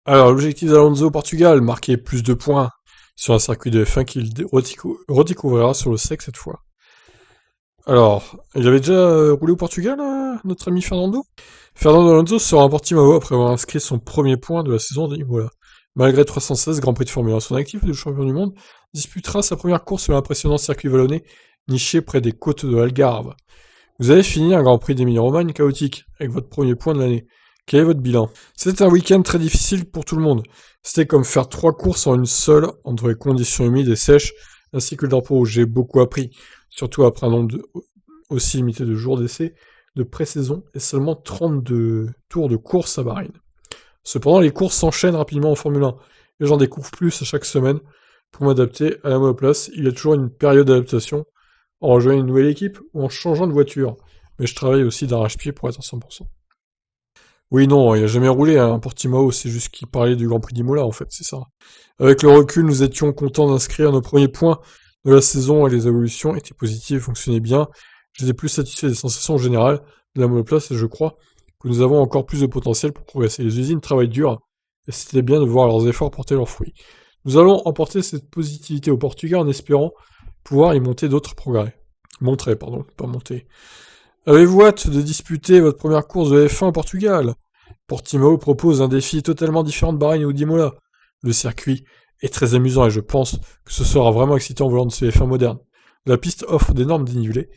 Alors, l'objectif d'Alonso au Portugal, marquer plus de points sur un circuit de F1 qu'il redécouvrira sur le sec cette fois. Alors, il avait déjà roulé au Portugal, notre ami Fernando? Fernando Alonso sera en Portimao après avoir inscrit son premier point de la saison de Imola. Malgré 316 Grand Prix de Formule 1 son actif, le champion du monde disputera sa première course sur l'impressionnant circuit vallonné niché près des côtes de Algarve. Vous avez fini un Grand Prix d'Émilie-Romagne chaotique, avec votre premier point de l'année. Quel est votre bilan? C'était un week-end très difficile pour tout le monde. C'était comme faire 3 courses en une seule, entre les conditions humides et sèches, ainsi que le drapeau rouge. J'ai beaucoup appris, surtout après un nombre aussi limité de jours d'essai, de pré-saison et seulement 32 tours de course à Bahreïn. Cependant, les courses s'enchaînent rapidement en Formule 1, et j'en découvre plus à chaque semaine. Pour m'adapter à la monoplace, il y a toujours une période d'adaptation, en rejoignant une nouvelle équipe ou en changeant de voiture. Mais je travaille aussi d'arrache-pied pour être à 100%. Oui, non, il a jamais roulé, hein, Portimao, c'est juste qu'il parlait du Grand Prix d'Imola, en fait, c'est ça. Avec le recul, nous étions contents d'inscrire nos premiers points de la saison et les évolutions étaient positives, fonctionnaient bien. J'étais plus satisfait des sensations générales de la monoplace et je crois que nous avons encore plus de potentiel pour progresser. Les usines travaillent dur et c'était bien de voir leurs efforts porter leurs fruits. Nous allons emporter cette positivité au Portugal en espérant pouvoir y monter d'autres progrès. Montrer, pardon, pas monter. Avez-vous hâte de disputer votre première course de F1 au Portugal? Portimao propose un défi totalement différent de Bahreïn ou d'Imola. Le circuit est très amusant et je pense que ce sera vraiment excitant au volant de ce F1 moderne. La piste offre d'énormes dénivelés.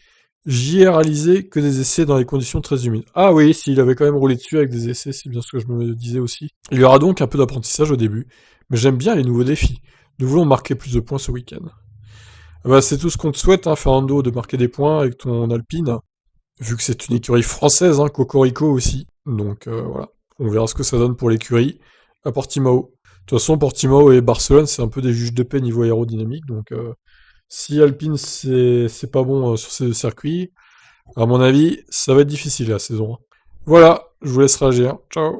J'y ai réalisé que des essais dans des conditions très humides. Ah oui, s'il avait quand même roulé dessus avec des essais, c'est bien ce que je me disais aussi. Il y aura donc un peu d'apprentissage au début, mais j'aime bien les nouveaux défis. Nous voulons marquer plus de points ce week-end. Ah bah, c'est tout ce qu'on te souhaite, hein, Fernando, de marquer des points avec ton Alpine, vu que c'est une écurie française, hein, Cocorico aussi. Donc voilà, on verra ce que ça donne pour l'écurie à Portimao. De toute façon, Portimao et Barcelone, c'est un peu des juges de paix niveau aérodynamique, donc si Alpine c'est pas bon sur ces circuits, à mon avis, ça va être difficile la saison. Voilà, je vous laisse réagir. Ciao.